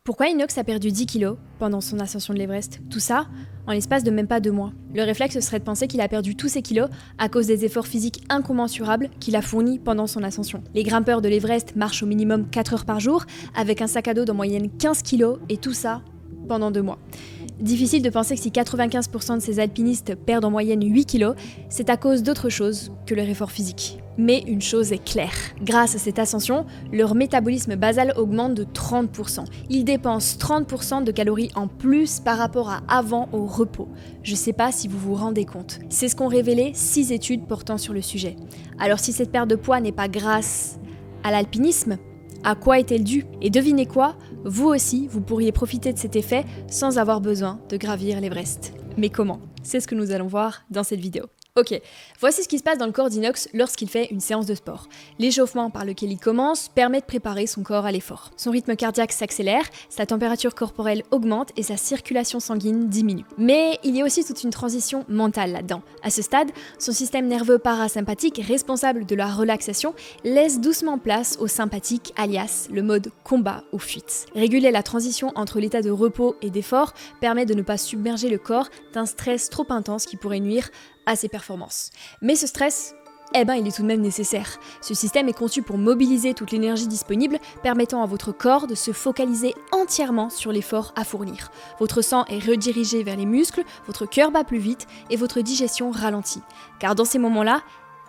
Pourquoi Inox a perdu 10 kilos pendant son ascension de l'Everest? Tout ça en l'espace de même pas 2 mois. Le réflexe serait de penser qu'il a perdu tous ses kilos à cause des efforts physiques incommensurables qu'il a fournis pendant son ascension. Les grimpeurs de l'Everest marchent au minimum 4 heures par jour, avec un sac à dos d'en moyenne 15 kilos, et tout ça pendant 2 mois. Difficile de penser que si 95% de ces alpinistes perdent en moyenne 8 kilos, c'est à cause d'autre chose que leur effort physique. Mais une chose est claire, grâce à cette ascension, leur métabolisme basal augmente de 30%. Ils dépensent 30% de calories en plus par rapport à avant au repos. Je sais pas si vous vous rendez compte. C'est ce qu'ont révélé 6 études portant sur le sujet. Alors si cette perte de poids n'est pas grâce à l'alpinisme, à quoi est-elle due? Et devinez quoi? Vous aussi, vous pourriez profiter de cet effet sans avoir besoin de gravir l'Everest. Mais comment? C'est ce que nous allons voir dans cette vidéo. Ok, voici ce qui se passe dans le corps d'Inox lorsqu'il fait une séance de sport. L'échauffement par lequel il commence permet de préparer son corps à l'effort. Son rythme cardiaque s'accélère, sa température corporelle augmente et sa circulation sanguine diminue. Mais il y a aussi toute une transition mentale là-dedans. À ce stade, son système nerveux parasympathique, responsable de la relaxation, laisse doucement place au sympathique, alias le mode combat ou fuite. Réguler la transition entre l'état de repos et d'effort permet de ne pas submerger le corps d'un stress trop intense qui pourrait nuire à ses performances. Mais ce stress, il est tout de même nécessaire. Ce système est conçu pour mobiliser toute l'énergie disponible, permettant à votre corps de se focaliser entièrement sur l'effort à fournir. Votre sang est redirigé vers les muscles, votre cœur bat plus vite et votre digestion ralentit. Car dans ces moments-là,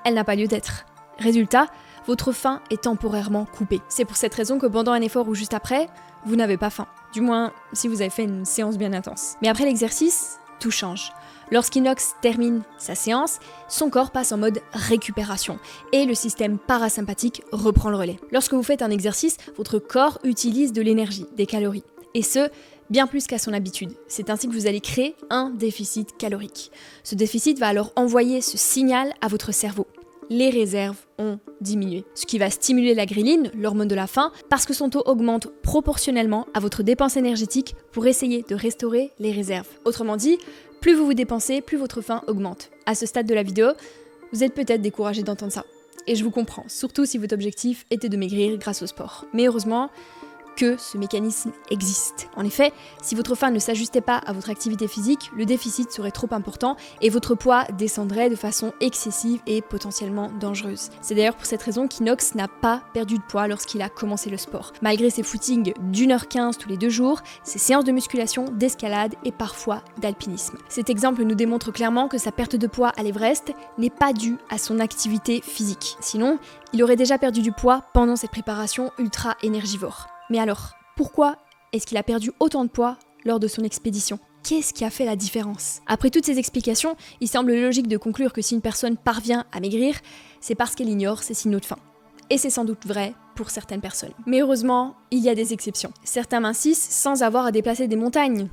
elle n'a pas lieu d'être. Résultat, votre faim est temporairement coupée. C'est pour cette raison que pendant un effort ou juste après, vous n'avez pas faim. Du moins, si vous avez fait une séance bien intense. Mais après l'exercice, tout change. Lorsqu'Inox termine sa séance, son corps passe en mode récupération et le système parasympathique reprend le relais. Lorsque vous faites un exercice, votre corps utilise de l'énergie, des calories, et ce, bien plus qu'à son habitude. C'est ainsi que vous allez créer un déficit calorique. Ce déficit va alors envoyer ce signal à votre cerveau. Les réserves ont diminué, ce qui va stimuler la ghrelin, l'hormone de la faim, parce que son taux augmente proportionnellement à votre dépense énergétique pour essayer de restaurer les réserves. Autrement dit, plus vous vous dépensez, plus votre faim augmente. À ce stade de la vidéo, vous êtes peut-être découragé d'entendre ça. Et je vous comprends, surtout si votre objectif était de maigrir grâce au sport. Mais heureusement que ce mécanisme existe. En effet, si votre faim ne s'ajustait pas à votre activité physique, le déficit serait trop important et votre poids descendrait de façon excessive et potentiellement dangereuse. C'est d'ailleurs pour cette raison qu'Inox n'a pas perdu de poids lorsqu'il a commencé le sport. Malgré ses footings d'1h15 tous les 2 jours, ses séances de musculation, d'escalade et parfois d'alpinisme. Cet exemple nous démontre clairement que sa perte de poids à l'Everest n'est pas due à son activité physique. Sinon, il aurait déjà perdu du poids pendant cette préparation ultra énergivore. Mais alors, pourquoi est-ce qu'il a perdu autant de poids lors de son expédition? Qu'est-ce qui a fait la différence? Après toutes ces explications, il semble logique de conclure que si une personne parvient à maigrir, c'est parce qu'elle ignore ses signaux de faim. Et c'est sans doute vrai pour certaines personnes. Mais heureusement, il y a des exceptions. Certains mincissent sans avoir à déplacer des montagnes.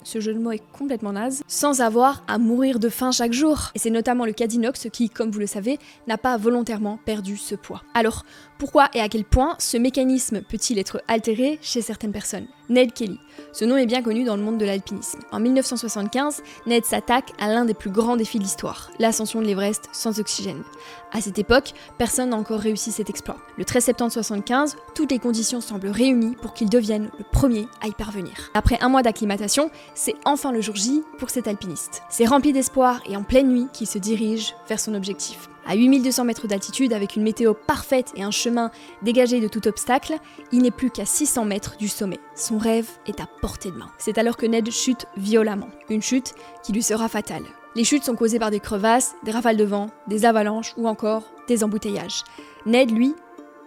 Ce jeu de mots est complètement naze, sans avoir à mourir de faim chaque jour. Et c'est notamment le cas d'Inox qui, comme vous le savez, n'a pas volontairement perdu ce poids. Alors, pourquoi et à quel point ce mécanisme peut-il être altéré chez certaines personnes? Ned Kelly. Ce nom est bien connu dans le monde de l'alpinisme. En 1975, Ned s'attaque à l'un des plus grands défis de l'histoire, l'ascension de l'Everest sans oxygène. À cette époque, personne n'a encore réussi cet exploit. Le 13 septembre 1975, toutes les conditions semblent réunies pour qu'il devienne le premier à y parvenir. Après un mois d'acclimatation, c'est enfin le jour J pour cet alpiniste. C'est rempli d'espoir et en pleine nuit qu'il se dirige vers son objectif. À 8200 mètres d'altitude, avec une météo parfaite et un chemin dégagé de tout obstacle, il n'est plus qu'à 600 mètres du sommet. Son rêve est à portée de main. C'est alors que Ned chute violemment. Une chute qui lui sera fatale. Les chutes sont causées par des crevasses, des rafales de vent, des avalanches ou encore des embouteillages. Ned, lui,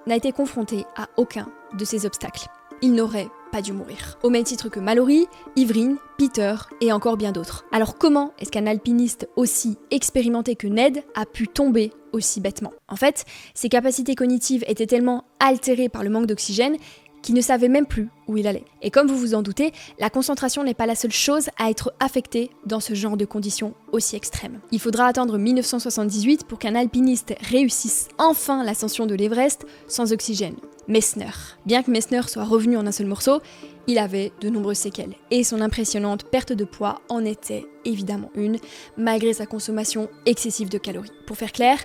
n'a été confronté à aucun de ces obstacles. Il n'aurait pas dû mourir. Au même titre que Mallory, Yvrine, Peter et encore bien d'autres. Alors comment est-ce qu'un alpiniste aussi expérimenté que Ned a pu tomber aussi bêtement? En fait, ses capacités cognitives étaient tellement altérées par le manque d'oxygène qu'il ne savait même plus où il allait. Et comme vous vous en doutez, la concentration n'est pas la seule chose à être affectée dans ce genre de conditions aussi extrêmes. Il faudra attendre 1978 pour qu'un alpiniste réussisse enfin l'ascension de l'Everest sans oxygène. Messner. Bien que Messner soit revenu en un seul morceau, il avait de nombreuses séquelles. Et son impressionnante perte de poids en était évidemment une, malgré sa consommation excessive de calories. Pour faire clair,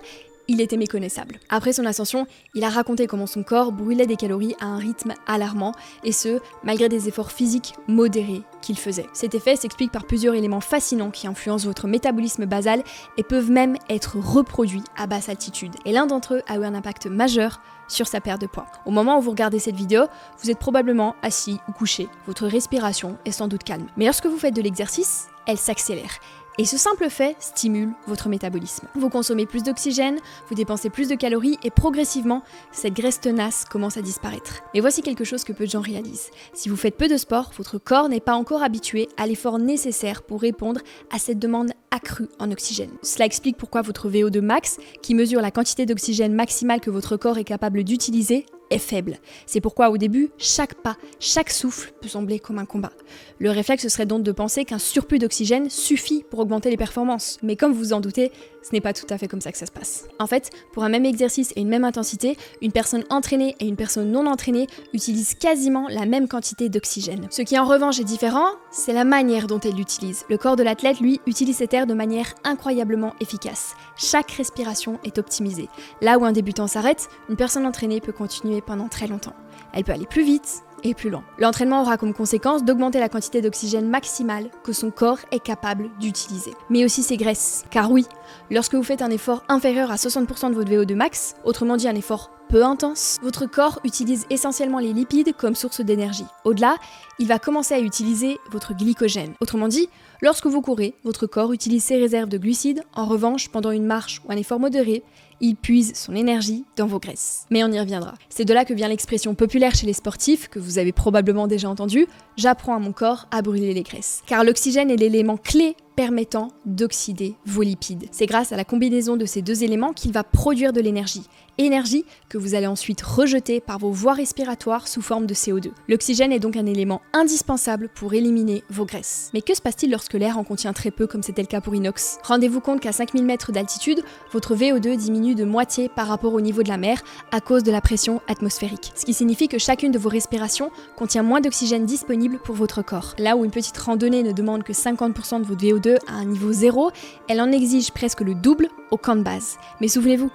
il était méconnaissable. Après son ascension, il a raconté comment son corps brûlait des calories à un rythme alarmant, et ce, malgré des efforts physiques modérés qu'il faisait. Cet effet s'explique par plusieurs éléments fascinants qui influencent votre métabolisme basal et peuvent même être reproduits à basse altitude. Et l'un d'entre eux a eu un impact majeur sur sa perte de poids. Au moment où vous regardez cette vidéo, vous êtes probablement assis ou couché. Votre respiration est sans doute calme. Mais lorsque vous faites de l'exercice, elle s'accélère. Et ce simple fait stimule votre métabolisme. Vous consommez plus d'oxygène, vous dépensez plus de calories et progressivement, cette graisse tenace commence à disparaître. Mais voici quelque chose que peu de gens réalisent. Si vous faites peu de sport, votre corps n'est pas encore habitué à l'effort nécessaire pour répondre à cette demande accrue en oxygène. Cela explique pourquoi votre VO2 max, qui mesure la quantité d'oxygène maximale que votre corps est capable d'utiliser, est faible. C'est pourquoi au début, chaque pas, chaque souffle peut sembler comme un combat. Le réflexe serait donc de penser qu'un surplus d'oxygène suffit pour augmenter les performances. Mais comme vous vous en doutez, ce n'est pas tout à fait comme ça que ça se passe. En fait, pour un même exercice et une même intensité, une personne entraînée et une personne non entraînée utilisent quasiment la même quantité d'oxygène. Ce qui en revanche est différent, c'est la manière dont elle l'utilise. Le corps de l'athlète, lui, utilise cet air de manière incroyablement efficace. Chaque respiration est optimisée. Là où un débutant s'arrête, une personne entraînée peut continuer pendant très longtemps. Elle peut aller plus vite et plus loin. L'entraînement aura comme conséquence d'augmenter la quantité d'oxygène maximale que son corps est capable d'utiliser. Mais aussi ses graisses. Car oui, lorsque vous faites un effort inférieur à 60% de votre VO2 max, autrement dit un effort peu intense, votre corps utilise essentiellement les lipides comme source d'énergie. Au-delà, il va commencer à utiliser votre glycogène. Autrement dit, lorsque vous courez, votre corps utilise ses réserves de glucides. En revanche, pendant une marche ou un effort modéré, il puise son énergie dans vos graisses. Mais on y reviendra. C'est de là que vient l'expression populaire chez les sportifs, que vous avez probablement déjà entendue, « j'apprends à mon corps à brûler les graisses ». Car l'oxygène est l'élément clé permettant d'oxyder vos lipides. C'est grâce à la combinaison de ces deux éléments qu'il va produire de l'énergie. Énergie que vous allez ensuite rejeter par vos voies respiratoires sous forme de CO2. L'oxygène est donc un élément indispensable pour éliminer vos graisses. Mais que se passe-t-il lorsque l'air en contient très peu, comme c'était le cas pour Inox ? Rendez-vous compte qu'à 5000 mètres d'altitude, votre VO2 diminue de moitié par rapport au niveau de la mer à cause de la pression atmosphérique. Ce qui signifie que chacune de vos respirations contient moins d'oxygène disponible pour votre corps. Là où une petite randonnée ne demande que 50% de votre VO2 à un niveau zéro, elle en exige presque le double au camp de base. Mais souvenez-vous,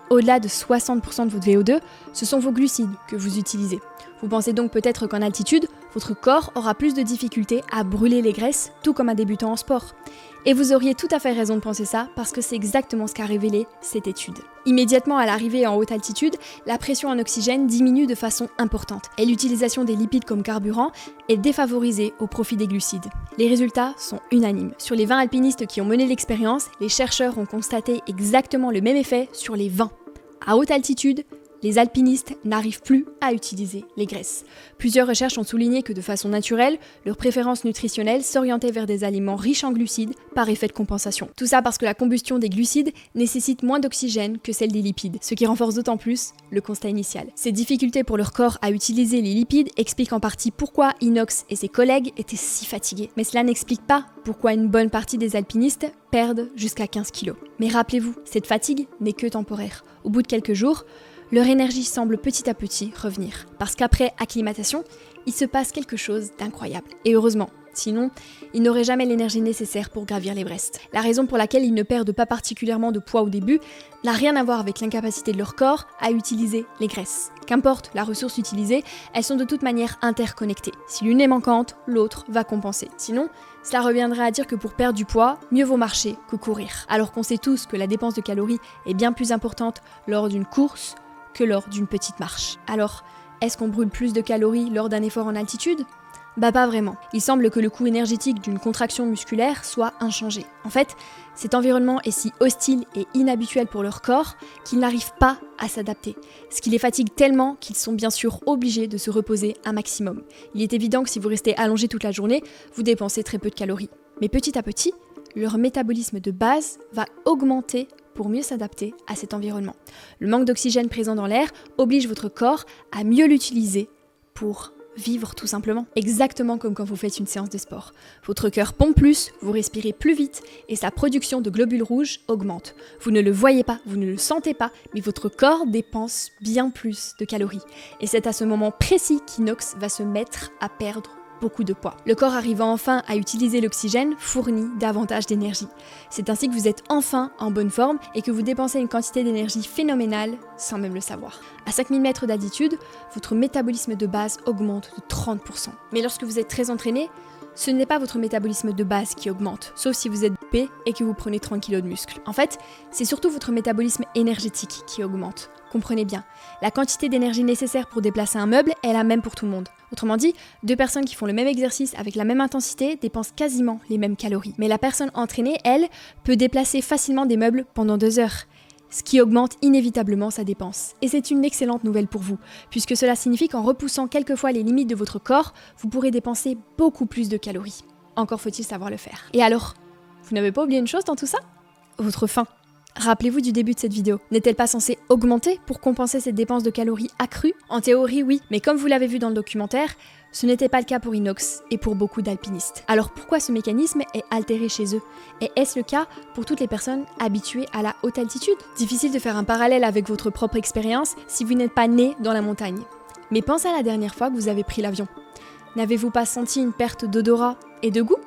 au-delà de 60% de votre VO2, ce sont vos glucides que vous utilisez. Vous pensez donc peut-être qu'en altitude, votre corps aura plus de difficultés à brûler les graisses, tout comme un débutant en sport. Et vous auriez tout à fait raison de penser ça, parce que c'est exactement ce qu'a révélé cette étude. Immédiatement à l'arrivée en haute altitude, la pression en oxygène diminue de façon importante, et l'utilisation des lipides comme carburant est défavorisée au profit des glucides. Les résultats sont unanimes. Sur les 20 alpinistes qui ont mené l'expérience, les chercheurs ont constaté exactement le même effet sur les 20. À haute altitude, les alpinistes n'arrivent plus à utiliser les graisses. Plusieurs recherches ont souligné que de façon naturelle, leurs préférences nutritionnelles s'orientaient vers des aliments riches en glucides par effet de compensation. Tout ça parce que la combustion des glucides nécessite moins d'oxygène que celle des lipides, ce qui renforce d'autant plus le constat initial. Ces difficultés pour leur corps à utiliser les lipides expliquent en partie pourquoi Inox et ses collègues étaient si fatigués. Mais cela n'explique pas pourquoi une bonne partie des alpinistes perdent jusqu'à 15 kg. Mais rappelez-vous, cette fatigue n'est que temporaire. Au bout de quelques jours, leur énergie semble petit à petit revenir. Parce qu'après acclimatation, il se passe quelque chose d'incroyable. Et heureusement, sinon, ils n'auraient jamais l'énergie nécessaire pour gravir l'Everest. La raison pour laquelle ils ne perdent pas particulièrement de poids au début n'a rien à voir avec l'incapacité de leur corps à utiliser les graisses. Qu'importe la ressource utilisée, elles sont de toute manière interconnectées. Si l'une est manquante, l'autre va compenser. Sinon, cela reviendrait à dire que pour perdre du poids, mieux vaut marcher que courir. Alors qu'on sait tous que la dépense de calories est bien plus importante lors d'une course que lors d'une petite marche. Alors, est-ce qu'on brûle plus de calories lors d'un effort en altitude ? Bah pas vraiment. Il semble que le coût énergétique d'une contraction musculaire soit inchangé. En fait, cet environnement est si hostile et inhabituel pour leur corps qu'ils n'arrivent pas à s'adapter. Ce qui les fatigue tellement qu'ils sont bien sûr obligés de se reposer un maximum. Il est évident que si vous restez allongé toute la journée, vous dépensez très peu de calories. Mais petit à petit, leur métabolisme de base va augmenter pour mieux s'adapter à cet environnement. Le manque d'oxygène présent dans l'air oblige votre corps à mieux l'utiliser pour vivre tout simplement. Exactement comme quand vous faites une séance de sport. Votre cœur pompe plus, vous respirez plus vite et sa production de globules rouges augmente. Vous ne le voyez pas, vous ne le sentez pas, mais votre corps dépense bien plus de calories. Et c'est à ce moment précis qu'Inox va se mettre à perdre beaucoup de poids. Le corps arrivant enfin à utiliser l'oxygène fournit davantage d'énergie. C'est ainsi que vous êtes enfin en bonne forme et que vous dépensez une quantité d'énergie phénoménale sans même le savoir. À 5000 mètres d'altitude, votre métabolisme de base augmente de 30%. Mais lorsque vous êtes très entraîné, ce n'est pas votre métabolisme de base qui augmente, sauf si vous êtes dopé et que vous prenez 30 kg de muscle. En fait, c'est surtout votre métabolisme énergétique qui augmente. Comprenez bien, la quantité d'énergie nécessaire pour déplacer un meuble est la même pour tout le monde. Autrement dit, deux personnes qui font le même exercice avec la même intensité dépensent quasiment les mêmes calories. Mais la personne entraînée, elle, peut déplacer facilement des meubles pendant 2 heures, ce qui augmente inévitablement sa dépense. Et c'est une excellente nouvelle pour vous, puisque cela signifie qu'en repoussant quelquefois les limites de votre corps, vous pourrez dépenser beaucoup plus de calories. Encore faut-il savoir le faire. Et alors, vous n'avez pas oublié une chose dans tout ça ? Votre faim. Rappelez-vous du début de cette vidéo. N'est-elle pas censée augmenter pour compenser cette dépense de calories accrue ? En théorie, oui, mais comme vous l'avez vu dans le documentaire, ce n'était pas le cas pour Inox et pour beaucoup d'alpinistes. Alors pourquoi ce mécanisme est altéré chez eux ? Et est-ce le cas pour toutes les personnes habituées à la haute altitude ? Difficile de faire un parallèle avec votre propre expérience si vous n'êtes pas né dans la montagne. Mais pensez à la dernière fois que vous avez pris l'avion. N'avez-vous pas senti une perte d'odorat et de goût ?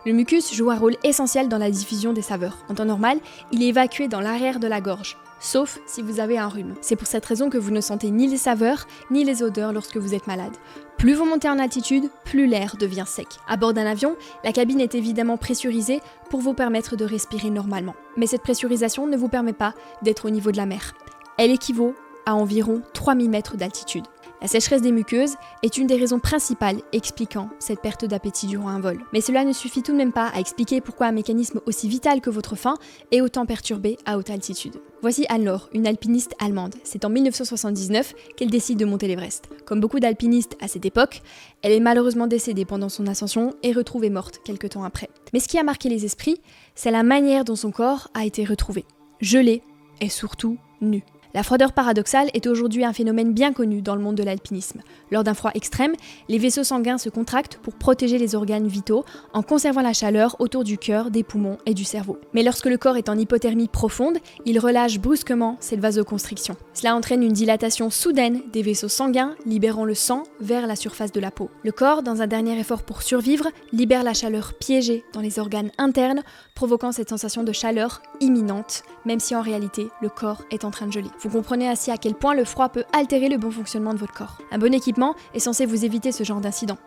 Le mucus joue un rôle essentiel dans la diffusion des saveurs. En temps normal, il est évacué dans l'arrière de la gorge, sauf si vous avez un rhume. C'est pour cette raison que vous ne sentez ni les saveurs, ni les odeurs lorsque vous êtes malade. Plus vous montez en altitude, plus l'air devient sec. À bord d'un avion, la cabine est évidemment pressurisée pour vous permettre de respirer normalement. Mais cette pressurisation ne vous permet pas d'être au niveau de la mer. Elle équivaut à environ 3000 mètres d'altitude. La sécheresse des muqueuses est une des raisons principales expliquant cette perte d'appétit durant un vol. Mais cela ne suffit tout de même pas à expliquer pourquoi un mécanisme aussi vital que votre faim est autant perturbé à haute altitude. Voici Anne-Laure, une alpiniste allemande. C'est en 1979 qu'elle décide de monter l'Everest. Comme beaucoup d'alpinistes à cette époque, elle est malheureusement décédée pendant son ascension et retrouvée morte quelques temps après. Mais ce qui a marqué les esprits, c'est la manière dont son corps a été retrouvé. Gelé et surtout nu. La froideur paradoxale est aujourd'hui un phénomène bien connu dans le monde de l'alpinisme. Lors d'un froid extrême, les vaisseaux sanguins se contractent pour protéger les organes vitaux en conservant la chaleur autour du cœur, des poumons et du cerveau. Mais lorsque le corps est en hypothermie profonde, il relâche brusquement cette vasoconstriction. Cela entraîne une dilatation soudaine des vaisseaux sanguins, libérant le sang vers la surface de la peau. Le corps, dans un dernier effort pour survivre, libère la chaleur piégée dans les organes internes, provoquant cette sensation de chaleur imminente, même si en réalité, le corps est en train de geler. Vous comprenez ainsi à quel point le froid peut altérer le bon fonctionnement de votre corps. Un bon équipement est censé vous éviter ce genre d'incident.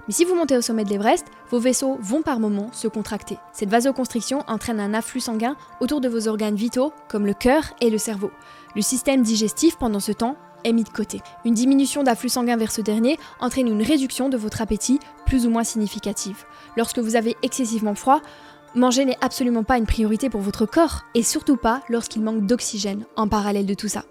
Mais si vous montez au sommet de l'Everest, vos vaisseaux vont par moments se contracter. Cette vasoconstriction entraîne un afflux sanguin autour de vos organes vitaux, comme le cœur et le cerveau. Le système digestif, pendant ce temps, est mis de côté. Une diminution d'afflux sanguin vers ce dernier entraîne une réduction de votre appétit plus ou moins significative. Lorsque vous avez excessivement froid, manger n'est absolument pas une priorité pour votre corps, et surtout pas lorsqu'il manque d'oxygène en parallèle de tout ça.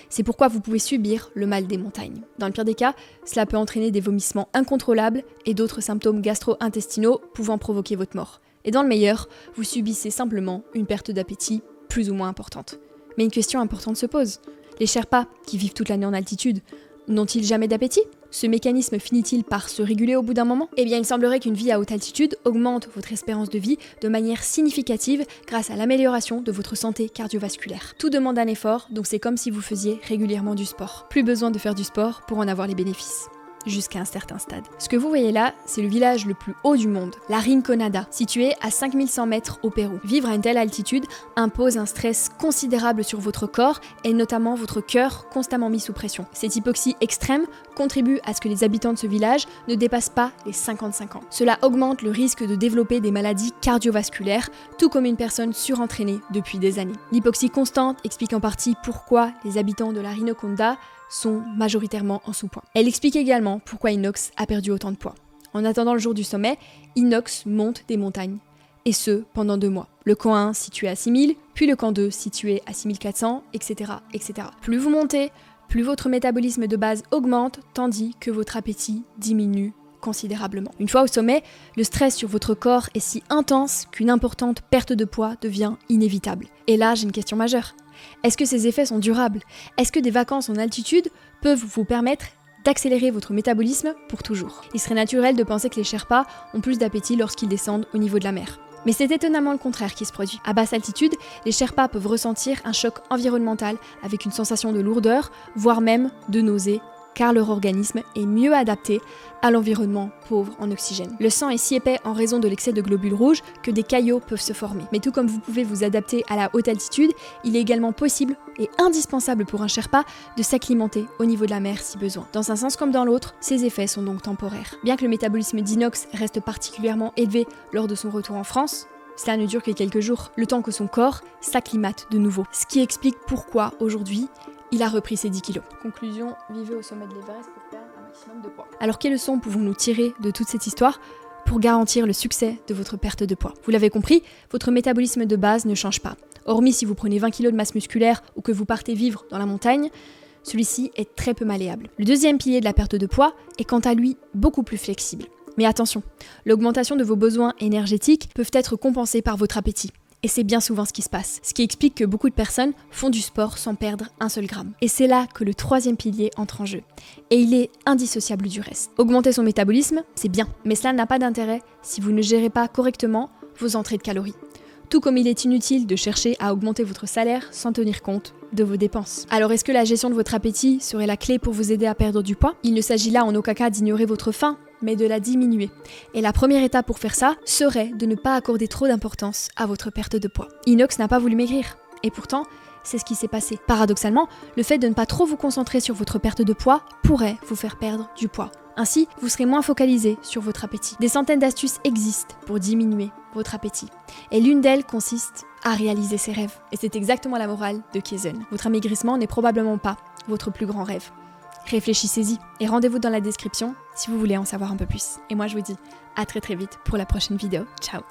C'est pourquoi vous pouvez subir le mal des montagnes. Dans le pire des cas, cela peut entraîner des vomissements incontrôlables et d'autres symptômes gastro-intestinaux pouvant provoquer votre mort. Et dans le meilleur, vous subissez simplement une perte d'appétit plus ou moins importante. Mais une question importante se pose. Les Sherpas, qui vivent toute l'année en altitude, n'ont-ils jamais d'appétit ? Ce mécanisme finit-il par se réguler au bout d'un moment ? Eh bien, il semblerait qu'une vie à haute altitude augmente votre espérance de vie de manière significative grâce à l'amélioration de votre santé cardiovasculaire. Tout demande un effort, donc c'est comme si vous faisiez régulièrement du sport. Plus besoin de faire du sport pour en avoir les bénéfices. Jusqu'à un certain stade. Ce que vous voyez là, c'est le village le plus haut du monde, la Rinconada, situé à 5100 mètres au Pérou. Vivre à une telle altitude impose un stress considérable sur votre corps et notamment votre cœur constamment mis sous pression. Cette hypoxie extrême contribue à ce que les habitants de ce village ne dépassent pas les 55 ans. Cela augmente le risque de développer des maladies cardiovasculaires, tout comme une personne surentraînée depuis des années. L'hypoxie constante explique en partie pourquoi les habitants de la Rinconada sont majoritairement en sous-poids. Elle explique également pourquoi Inox a perdu autant de poids. En attendant le jour du sommet, Inox monte des montagnes, et ce, pendant 2 mois. Le camp 1 situé à 6000, puis le camp 2 situé à 6400, etc., etc. Plus vous montez, plus votre métabolisme de base augmente, tandis que votre appétit diminue considérablement. Une fois au sommet, le stress sur votre corps est si intense qu'une importante perte de poids devient inévitable. Et là, j'ai une question majeure. Est-ce que ces effets sont durables ? Est-ce que des vacances en altitude peuvent vous permettre d'accélérer votre métabolisme pour toujours ? Il serait naturel de penser que les Sherpas ont plus d'appétit lorsqu'ils descendent au niveau de la mer. Mais c'est étonnamment le contraire qui se produit. À basse altitude, les Sherpas peuvent ressentir un choc environnemental avec une sensation de lourdeur, voire même de nausée car leur organisme est mieux adapté à l'environnement pauvre en oxygène. Le sang est si épais en raison de l'excès de globules rouges que des caillots peuvent se former. Mais tout comme vous pouvez vous adapter à la haute altitude, il est également possible et indispensable pour un Sherpa de s'acclimater au niveau de la mer si besoin. Dans un sens comme dans l'autre, ces effets sont donc temporaires. Bien que le métabolisme d'Inox reste particulièrement élevé lors de son retour en France, cela ne dure que quelques jours, le temps que son corps s'acclimate de nouveau. Ce qui explique pourquoi, aujourd'hui, il a repris ses 10 kilos. Conclusion, vivez au sommet de l'Everest pour perdre un maximum de poids. Alors quelles leçons pouvons-nous tirer de toute cette histoire pour garantir le succès de votre perte de poids? Vous l'avez compris, votre métabolisme de base ne change pas. Hormis si vous prenez 20 kilos de masse musculaire ou que vous partez vivre dans la montagne, celui-ci est très peu malléable. Le deuxième pilier de la perte de poids est quant à lui beaucoup plus flexible. Mais attention, l'augmentation de vos besoins énergétiques peuvent être compensés par votre appétit. Et c'est bien souvent ce qui se passe. Ce qui explique que beaucoup de personnes font du sport sans perdre un seul gramme. Et c'est là que le troisième pilier entre en jeu. Et il est indissociable du reste. Augmenter son métabolisme, c'est bien. Mais cela n'a pas d'intérêt si vous ne gérez pas correctement vos entrées de calories. Tout comme il est inutile de chercher à augmenter votre salaire sans tenir compte de vos dépenses. Alors est-ce que la gestion de votre appétit serait la clé pour vous aider à perdre du poids? Il ne s'agit là en aucun cas d'ignorer votre faim, mais de la diminuer. Et la première étape pour faire ça serait de ne pas accorder trop d'importance à votre perte de poids. Inox n'a pas voulu maigrir, et pourtant, c'est ce qui s'est passé. Paradoxalement, le fait de ne pas trop vous concentrer sur votre perte de poids pourrait vous faire perdre du poids. Ainsi, vous serez moins focalisé sur votre appétit. Des centaines d'astuces existent pour diminuer votre appétit. Et l'une d'elles consiste à réaliser ses rêves. Et c'est exactement la morale de Kaizen. Votre amaigrissement n'est probablement pas votre plus grand rêve. Réfléchissez-y et rendez-vous dans la description si vous voulez en savoir un peu plus. Et moi je vous dis à très vite pour la prochaine vidéo. Ciao!